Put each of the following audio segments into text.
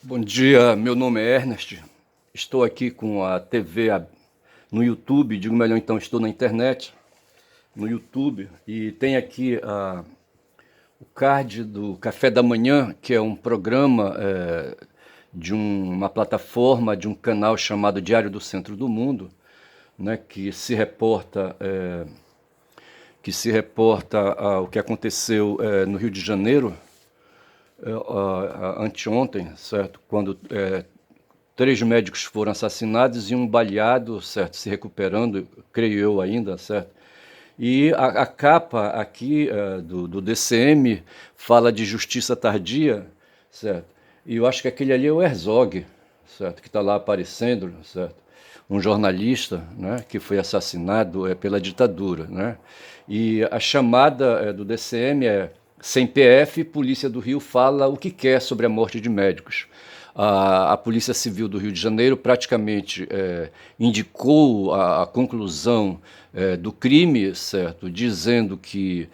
Bom dia, meu nome é Ernest. Estou aqui com a TV no YouTube, digo melhor então, estou na internet, no YouTube, e tem aqui o card do Café da Manhã, que é um programa de uma plataforma, de um canal chamado Diário do Centro do Mundo, né, que se reporta ao que aconteceu no Rio de Janeiro, anteontem, certo? Quando três médicos foram assassinados e um baleado, certo? Se recuperando, creio eu ainda, certo? E a capa aqui do DCM fala de justiça tardia, certo? E eu acho que aquele ali é o Herzog, certo? Que está lá aparecendo, certo? Um jornalista, né? Que foi assassinado pela ditadura, né? E a chamada do DCM é: sem PF, Polícia do Rio fala o que quer sobre a morte de médicos. A Polícia Civil do Rio de Janeiro praticamente indicou a conclusão do crime, certo? Dizendo que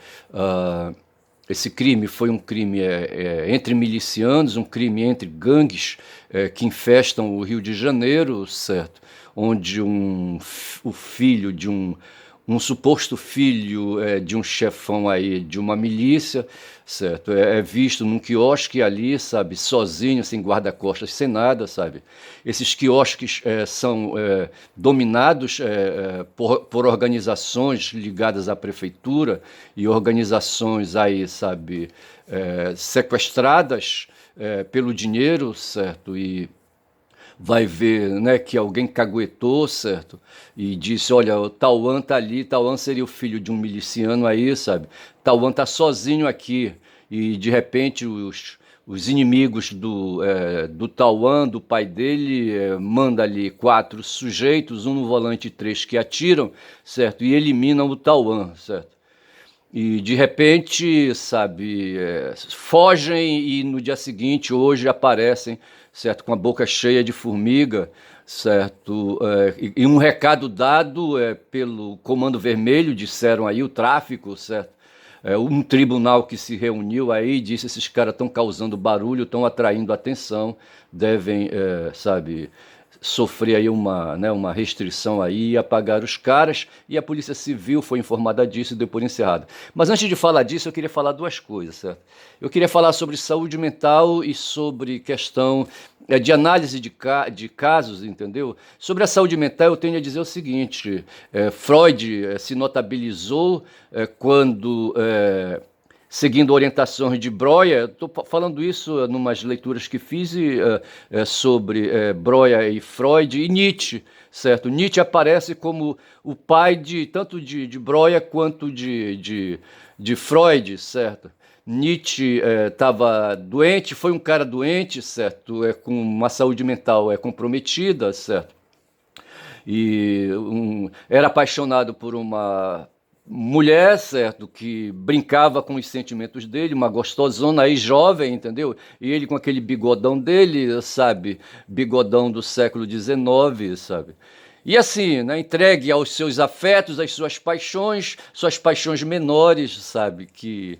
esse crime foi um crime entre milicianos, um crime entre gangues que infestam o Rio de Janeiro, certo? Onde o filho de um suposto filho de um chefão aí de uma milícia, certo? É visto num quiosque ali, sabe, sozinho, sem guarda-costas, sem nada, sabe? Esses quiosques são dominados por organizações ligadas à prefeitura e organizações aí, sabe, sequestradas pelo dinheiro, certo? E vai ver, né, que alguém caguetou, certo? E disse, olha, o Tauan tá ali, Tauan seria o filho de um miliciano aí, sabe? Tauan tá sozinho aqui. E de repente os inimigos do Tauan, do pai dele, manda ali quatro sujeitos, um no volante e três que atiram, certo? E eliminam o Tauan, certo? E de repente, sabe, fogem e no dia seguinte, hoje, aparecem, certo, com a boca cheia de formiga, certo, e um recado dado pelo Comando Vermelho, disseram aí, o tráfico, certo, um tribunal que se reuniu aí disse: esses caras estão causando barulho, estão atraindo atenção, devem, sabe, sofrer aí uma restrição aí e apagar os caras, e a Polícia Civil foi informada disso e deu por encerrado. Mas antes de falar disso, eu queria falar duas coisas, certo? Eu queria falar sobre saúde mental e sobre questão de análise de casos, entendeu? Sobre a saúde mental, eu tenho a dizer o seguinte: Freud se notabilizou quando seguindo orientações de Breuer. Estou falando isso em umas leituras que fiz sobre Breuer e Freud e Nietzsche, certo? Nietzsche aparece como o pai tanto de Breuer quanto de Freud, certo? Nietzsche estava doente, foi um cara doente, certo? Com uma saúde mental comprometida, certo? E era apaixonado por uma mulher, certo, que brincava com os sentimentos dele, uma gostosona aí jovem, entendeu? E ele com aquele bigodão dele, sabe, bigodão do século XIX, sabe? E assim, né, entregue aos seus afetos, às suas paixões menores, sabe? Que,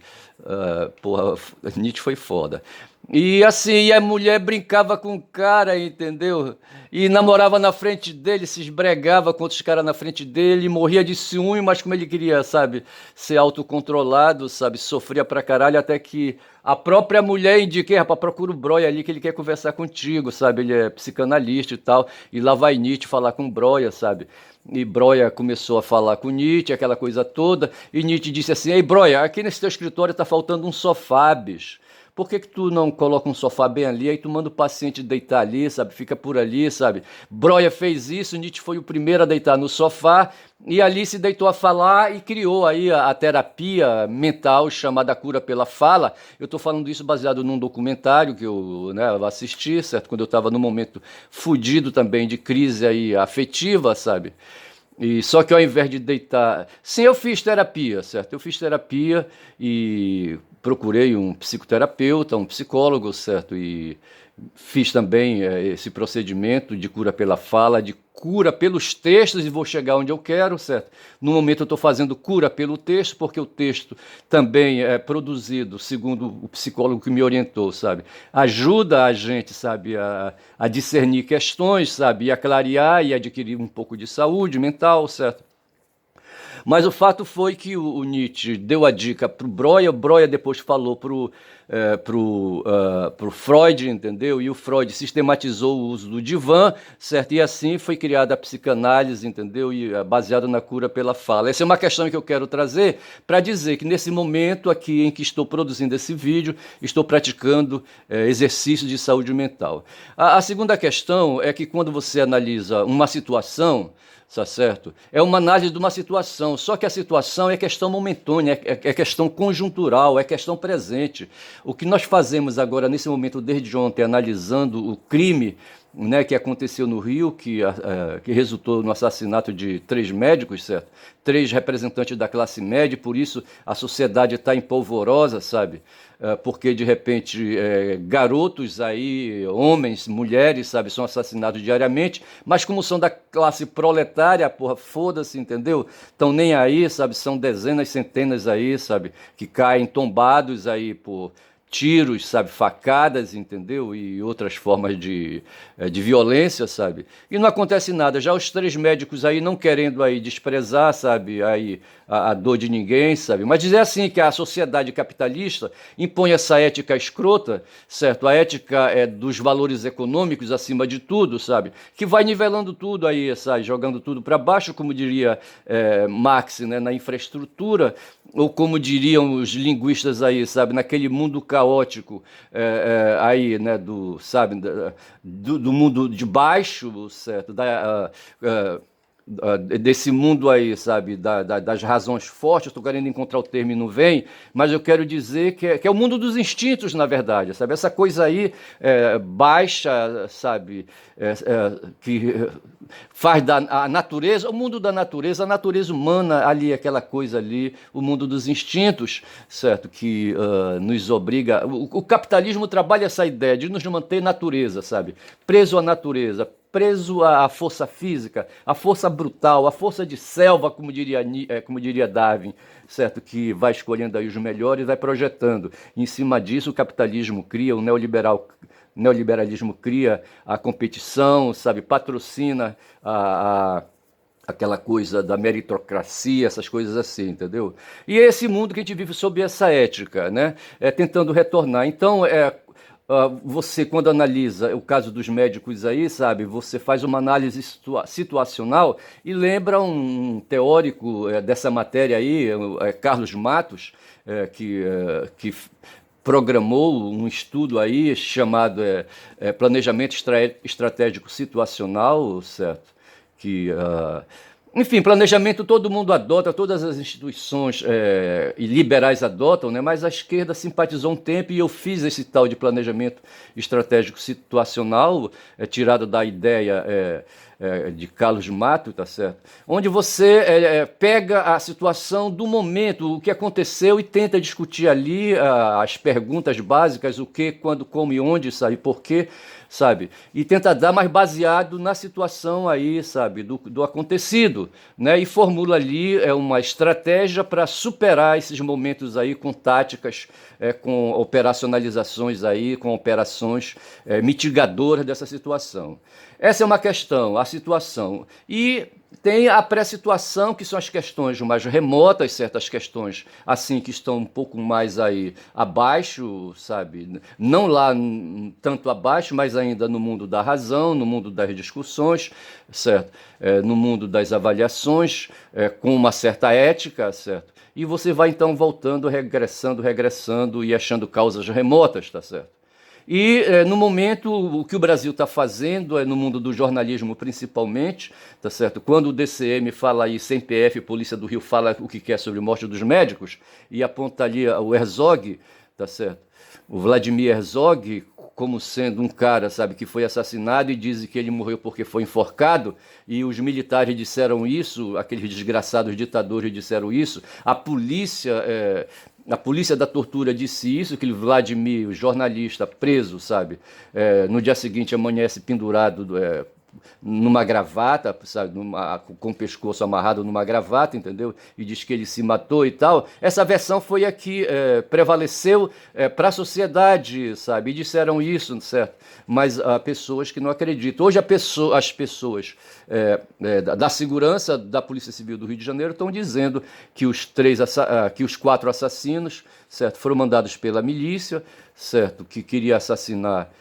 porra, Nietzsche foi foda. E assim, e a mulher brincava com o cara, entendeu? E namorava na frente dele, se esbregava com outros caras na frente dele, morria de ciúme, mas como ele queria, sabe, ser autocontrolado, sabe, sofria pra caralho, até que a própria mulher indica: rapaz, procura o Breuer ali que ele quer conversar contigo, sabe, ele é psicanalista e tal, e lá vai Nietzsche falar com o Breuer, sabe. E Breuer começou a falar com Nietzsche, aquela coisa toda, e Nietzsche disse assim: ei, Breuer, aqui nesse teu escritório tá faltando um sofá, bicho. Por que que tu não coloca um sofá bem ali, aí tu manda o paciente deitar ali, sabe? Fica por ali, sabe? Breuer fez isso, Nietzsche foi o primeiro a deitar no sofá, e ali se deitou a falar e criou aí a terapia mental chamada cura pela fala. Eu estou falando isso baseado num documentário que eu, né, assisti, certo? Quando eu estava num momento fudido também de crise aí afetiva, sabe? E só que ao invés de deitar. Sim, eu fiz terapia, certo? Eu fiz terapia e procurei um psicoterapeuta, um psicólogo, certo? E fiz também esse procedimento de cura pela fala, de cura pelos textos e vou chegar onde eu quero, certo? No momento eu estou fazendo cura pelo texto, porque o texto também é produzido, segundo o psicólogo que me orientou, sabe? Ajuda a gente, sabe, a discernir questões, sabe? E a clarear e adquirir um pouco de saúde mental, certo? Mas o fato foi que o Nietzsche deu a dica para o Breuer depois falou pro Freud, entendeu? E o Freud sistematizou o uso do divã, certo? E assim foi criada a psicanálise, entendeu? E baseada na cura pela fala. Essa é uma questão que eu quero trazer para dizer que nesse momento aqui em que estou produzindo esse vídeo, estou praticando exercícios de saúde mental. A segunda questão é que quando você analisa uma situação, tá certo? É uma análise de uma situação, só que a situação é questão momentânea, é questão conjuntural, é questão presente. O que nós fazemos agora, nesse momento, desde ontem, analisando o crime, né, que aconteceu no Rio, que resultou no assassinato de 3 médicos, certo? 3 representantes da classe média, por isso a sociedade está empolvorosa, sabe? Porque de repente garotos aí, homens, mulheres, sabe, são assassinados diariamente, mas como são da classe proletária, porra, foda-se, entendeu? Estão nem aí, sabe? São dezenas, centenas aí, sabe, que caem tombados aí por tiros, sabe, facadas, entendeu? E outras formas de violência, sabe? E não acontece nada. Já os 3 médicos aí não querendo aí desprezar, sabe, aí a dor de ninguém, sabe? Mas dizer assim que a sociedade capitalista impõe essa ética escrota, certo? A ética é dos valores econômicos acima de tudo, sabe? Que vai nivelando tudo aí, sabe? Jogando tudo para baixo, como diria Marx, né? Na infraestrutura, ou como diriam os linguistas aí, sabe? Naquele mundo caótico aí, né? Do mundo de baixo, certo? Desse mundo aí, sabe, das razões fortes, estou querendo encontrar o termo e não vem, mas eu quero dizer que é o mundo dos instintos, na verdade, sabe, essa coisa aí baixa, sabe, que faz a natureza, o mundo da natureza, a natureza humana ali, aquela coisa ali, o mundo dos instintos, certo, que nos obriga, o capitalismo trabalha essa ideia de nos manter natureza, sabe, preso à natureza, preso à força física, à força brutal, à força de selva, como diria Darwin, certo? Que vai escolhendo aí os melhores e vai projetando. Em cima disso, o capitalismo cria, o neoliberalismo cria a competição, sabe? Patrocina aquela coisa da meritocracia, essas coisas assim, entendeu? E é esse mundo que a gente vive sob essa ética, né? Tentando retornar. Então, você, quando analisa o caso dos médicos aí, sabe, você faz uma análise situacional e lembra um teórico dessa matéria aí, Carlos Matos, que programou um estudo aí chamado Planejamento Estratégico Situacional, certo? Enfim, planejamento todo mundo adota, todas as instituições liberais adotam, né? Mas a esquerda simpatizou um tempo e eu fiz esse tal de planejamento estratégico situacional, tirado da ideia de Carlos Mato, tá certo? Onde você pega a situação do momento, o que aconteceu e tenta discutir ali as perguntas básicas, o que, quando, como e onde, sabe, por quê, sabe? E tenta dar mais baseado na situação aí, sabe, do acontecido, né? E formula ali uma estratégia para superar esses momentos aí com táticas, com operacionalizações aí, com operações mitigadoras dessa situação. Essa é uma questão, a situação. E tem a pré-situação, que são as questões mais remotas, certas questões assim que estão um pouco mais aí abaixo, sabe? Não lá tanto abaixo, mas ainda no mundo da razão, no mundo das discussões, certo? No mundo das avaliações, com uma certa ética, certo? E você vai então voltando, regressando e achando causas remotas, tá certo? E no momento o que o Brasil está fazendo no mundo do jornalismo principalmente, tá certo? Quando o DCM fala aí, CNPF, Polícia do Rio fala o que quer sobre a morte dos médicos e aponta ali o Herzog, tá certo? O Vladimir Herzog como sendo um cara, sabe, que foi assassinado e dizem que ele morreu porque foi enforcado, e os militares disseram isso, aqueles desgraçados ditadores disseram isso, a polícia da tortura disse isso, aquele Vladimir, o jornalista, preso, sabe, no dia seguinte amanhece pendurado numa gravata, sabe, com o pescoço amarrado numa gravata, entendeu? E diz que ele se matou e tal. Essa versão foi a que prevaleceu para a sociedade, sabe? E disseram isso, certo? Mas há pessoas que não acreditam. Hoje as pessoas da segurança da Polícia Civil do Rio de Janeiro estão dizendo que que os 4 assassinos, certo, foram mandados pela milícia, certo, que queria assassinar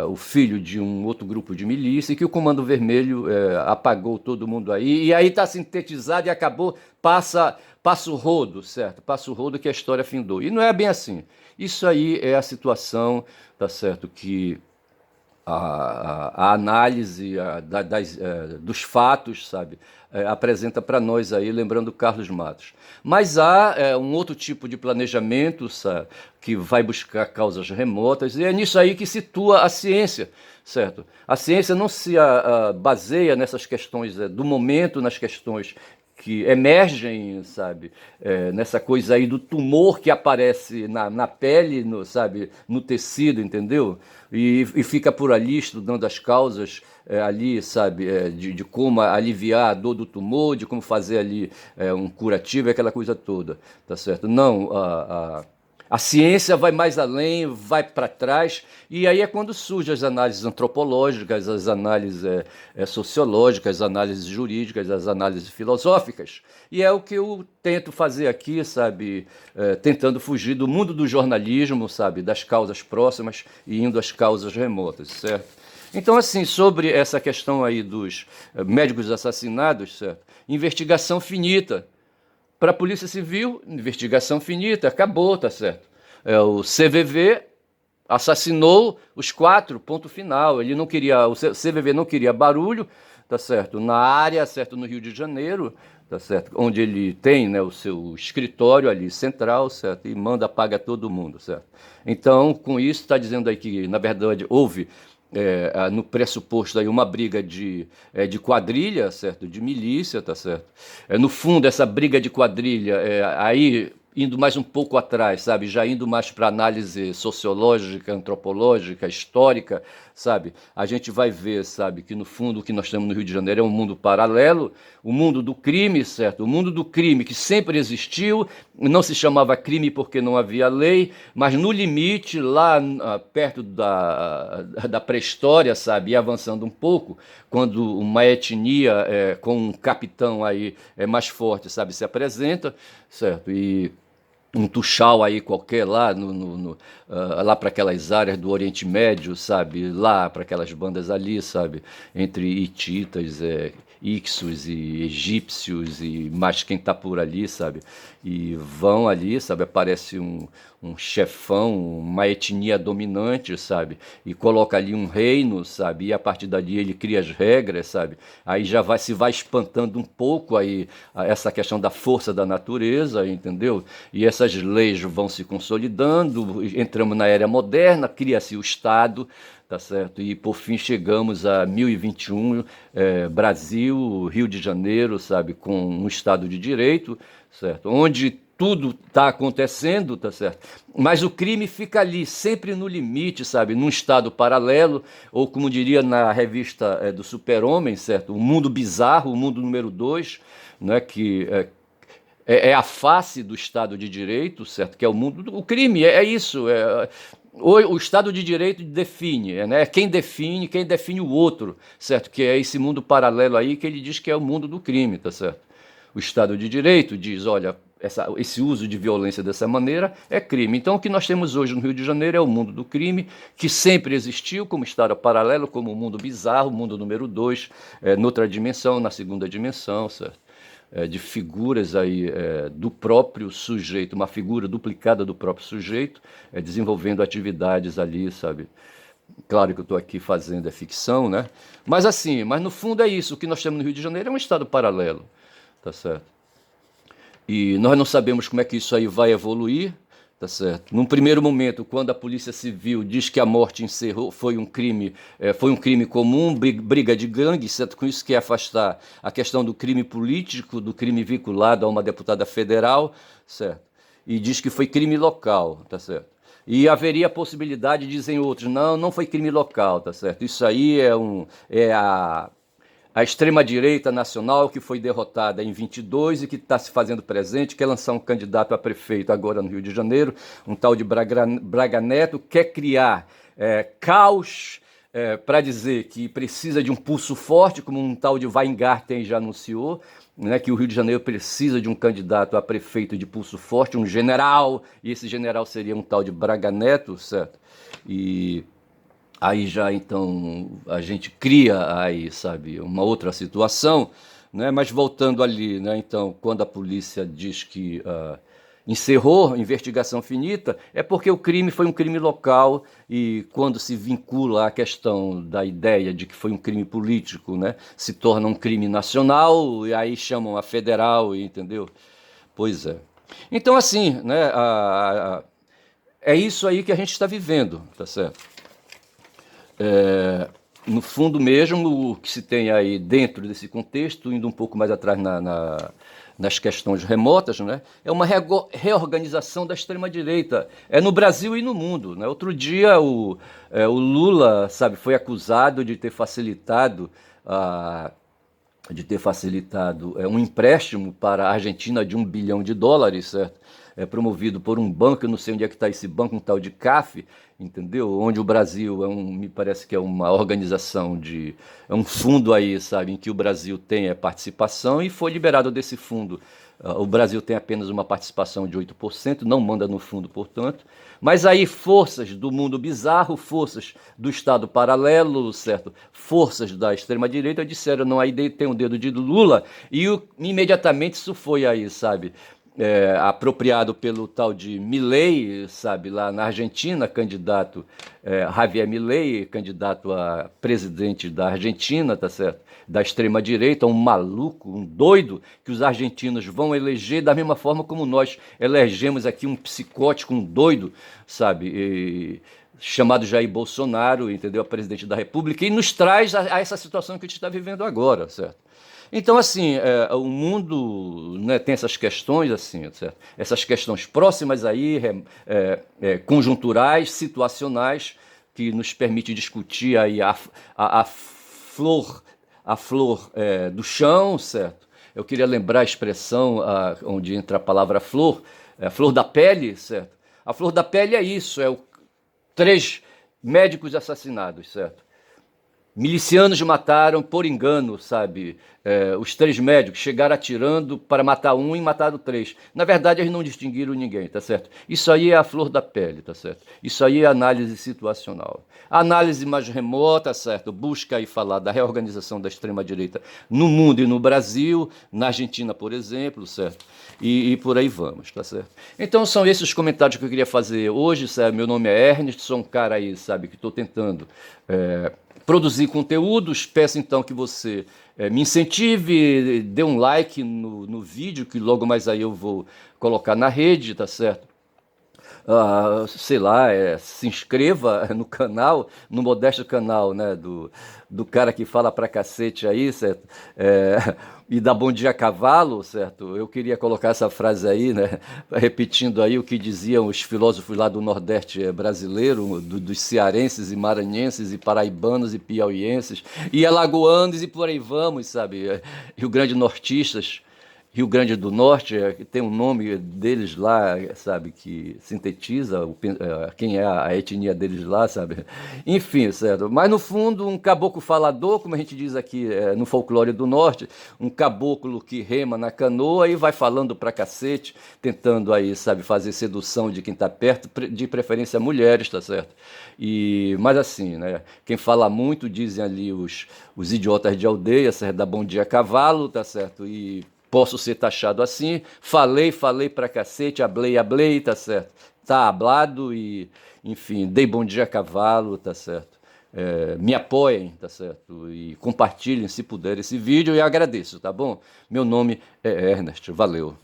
o filho de um outro grupo de milícia, e que o Comando Vermelho apagou todo mundo aí, e aí está sintetizado e acabou, passa o rodo, certo? Passa o rodo que a história findou. E não é bem assim. Isso aí é a situação, tá certo, que a análise dos fatos, sabe, apresenta para nós aí, lembrando Carlos Matos. Mas há um outro tipo de planejamento, sabe, que vai buscar causas remotas, e é nisso aí que situa a ciência, certo? A ciência não se baseia nessas questões do momento, nas questões que emergem, sabe, nessa coisa aí do tumor que aparece na pele, sabe, no tecido, entendeu? E fica por ali estudando as causas ali, sabe, de como aliviar a dor do tumor, de como fazer ali um curativo, aquela coisa toda, tá certo? Não, a ciência vai mais além, vai para trás, e aí é quando surgem as análises antropológicas, as análises sociológicas, as análises jurídicas, as análises filosóficas. E é o que eu tento fazer aqui, sabe, tentando fugir do mundo do jornalismo, sabe, das causas próximas e indo às causas remotas, certo? Então, assim, sobre essa questão aí dos médicos assassinados, certo? Investigação finita. Para a Polícia Civil, investigação finita, acabou, tá certo? O CVV assassinou os 4, ponto final. Ele não queria, o CVV não queria barulho, tá certo? Na área, certo, no Rio de Janeiro, tá certo? Onde ele tem, né, o seu escritório ali central, certo? E manda paga todo mundo, certo? Então, com isso está dizendo aí que, na verdade, houve no pressuposto aí uma briga de quadrilha, certo? De milícia, tá certo? No fundo, essa briga de quadrilha, aí indo mais um pouco atrás, sabe? Já indo mais para análise sociológica, antropológica, histórica, sabe? A gente vai ver, sabe, que no fundo o que nós temos no Rio de Janeiro é um mundo paralelo, o mundo do crime, certo? O mundo do crime que sempre existiu, não se chamava crime porque não havia lei, mas no limite, lá perto da pré-história, sabe, e avançando um pouco, quando uma etnia com um capitão aí mais forte, sabe, se apresenta, certo? E um tuxal aí qualquer lá, lá para aquelas áreas do Oriente Médio, sabe? Lá para aquelas bandas ali, sabe? Entre hititas, Ixos e egípcios e mais quem tá por ali, sabe? E vão ali, sabe? Aparece um chefão, uma etnia dominante, sabe? E coloca ali um reino, sabe? E a partir dali ele cria as regras, sabe? Aí já se vai espantando um pouco aí essa questão da força da natureza, entendeu? E essas leis vão se consolidando, entramos na era moderna, cria-se o Estado, tá certo? E por fim chegamos a 1021, Brasil, Rio de Janeiro, sabe, com um Estado de Direito, certo? Onde tudo está acontecendo, tá certo? Mas o crime fica ali, sempre no limite, sabe? Num estado paralelo, ou como diria na revista do Super-Homem, certo? O mundo bizarro, o mundo número 2, né? Que é a face do Estado de Direito, certo? Que é o mundo do o crime, é isso. O Estado de Direito define, né? Quem define o outro, certo? Que é esse mundo paralelo aí que ele diz que é o mundo do crime, tá certo? O Estado de Direito diz, olha, esse uso de violência dessa maneira é crime. Então, o que nós temos hoje no Rio de Janeiro é o mundo do crime, que sempre existiu como Estado paralelo, como o mundo bizarro, o mundo número 2, noutra dimensão, na segunda dimensão, certo? De figuras aí do próprio sujeito, uma figura duplicada do próprio sujeito, desenvolvendo atividades ali, sabe? Claro que eu estou aqui fazendo ficção, né? Mas assim, mas no fundo é isso. O que nós temos no Rio de Janeiro é um estado paralelo, tá certo? E nós não sabemos como é que isso aí vai evoluir, tá certo? Num primeiro momento, quando a Polícia Civil diz que a morte encerrou, foi um crime comum, briga de gangue, certo? Com isso quer afastar a questão do crime político, do crime vinculado a uma deputada federal, certo? E diz que foi crime local, tá certo? E haveria a possibilidade, dizem outros, não, não foi crime local, tá certo? Isso aí é a extrema-direita nacional que foi derrotada em 22 e que está se fazendo presente, quer lançar um candidato a prefeito agora no Rio de Janeiro, um tal de Braga Neto, quer criar caos para dizer que precisa de um pulso forte, como um tal de Weingarten já anunciou, né, que o Rio de Janeiro precisa de um candidato a prefeito de pulso forte, um general, e esse general seria um tal de Braga Neto, certo? E aí já então a gente cria aí, sabe, uma outra situação, né? Mas voltando ali, né? Então, quando a polícia diz que encerrou investigação finita, é porque o crime foi um crime local e quando se vincula à questão da ideia de que foi um crime político, né? Se torna um crime nacional e aí chamam a federal, entendeu? Pois é. Então, assim, né? É isso aí que a gente está vivendo, tá certo? No fundo mesmo, o que se tem aí dentro desse contexto, indo um pouco mais atrás nas questões remotas, né, é uma reorganização da extrema-direita, no Brasil e no mundo. Né? Outro dia o Lula, sabe, foi acusado de ter facilitado um empréstimo para a Argentina de US$ 1 bilhão, certo? Promovido por um banco, eu não sei onde é que está esse banco, um tal de CAF, entendeu? Onde o Brasil me parece que é uma organização é um fundo aí, sabe, em que o Brasil tem participação e foi liberado desse fundo. O Brasil tem apenas uma participação de 8%, não manda no fundo, portanto. Mas aí forças do mundo bizarro, forças do Estado paralelo, certo? Forças da extrema-direita disseram, não, aí tem o dedo de Lula, e imediatamente isso foi aí, sabe? Apropriado pelo tal de Milei, sabe, lá na Argentina, candidato Javier Milei, candidato a presidente da Argentina, tá certo? Da extrema-direita, um maluco, um doido, que os argentinos vão eleger da mesma forma como nós elegemos aqui um psicótico, um doido, sabe? Chamado Jair Bolsonaro, entendeu? A presidente da República, e nos traz a essa situação que a gente está vivendo agora, certo? Então, assim, o mundo, né, tem essas questões, assim, certo? Essas questões próximas aí, conjunturais, situacionais, que nos permite discutir aí a flor, do chão, certo? Eu queria lembrar a expressão onde entra a palavra flor, a flor da pele, certo? A flor da pele é isso, 3 médicos assassinados, certo? Milicianos mataram por engano, sabe? Os 3 médicos chegaram atirando para matar um e mataram 3. Na verdade, eles não distinguiram ninguém, tá certo? Isso aí é a flor da pele, tá certo? Isso aí é análise situacional. A análise mais remota, certo? Busca aí falar da reorganização da extrema-direita no mundo e no Brasil, na Argentina, por exemplo, certo? E por aí vamos, tá certo? Então são esses os comentários que eu queria fazer hoje, sabe? Meu nome é Ernest, sou um cara aí, sabe, que estou tentando produzir conteúdos. Peço então que você me incentive, dê um like no vídeo, que logo mais aí eu vou colocar na rede, tá certo? Sei lá, se inscreva no canal, no modesto canal, né, do cara que fala pra cacete aí, certo? E dá bom dia a cavalo, certo? Eu queria colocar essa frase aí, né, repetindo aí o que diziam os filósofos lá do Nordeste brasileiro, dos cearenses e maranhenses e paraibanos e piauienses e alagoanos e por aí vamos, sabe? Rio Grande Nortistas. Rio Grande do Norte, tem um nome deles lá, sabe, que sintetiza quem é a etnia deles lá, sabe? Enfim, certo? Mas no fundo, um caboclo falador, como a gente diz aqui no folclore do Norte, um caboclo que rema na canoa e vai falando pra cacete, tentando aí, sabe, fazer sedução de quem tá perto, de preferência mulheres, tá certo? Mas assim, né? Quem fala muito, dizem ali os idiotas de aldeia, certo? Dá bom dia a cavalo, tá certo? E posso ser taxado assim, falei pra cacete, hablei, tá certo? Tá hablado e, enfim, dei bom dia a cavalo, tá certo? Me apoiem, tá certo? E compartilhem, se puder, esse vídeo e agradeço, tá bom? Meu nome é Ernest, valeu.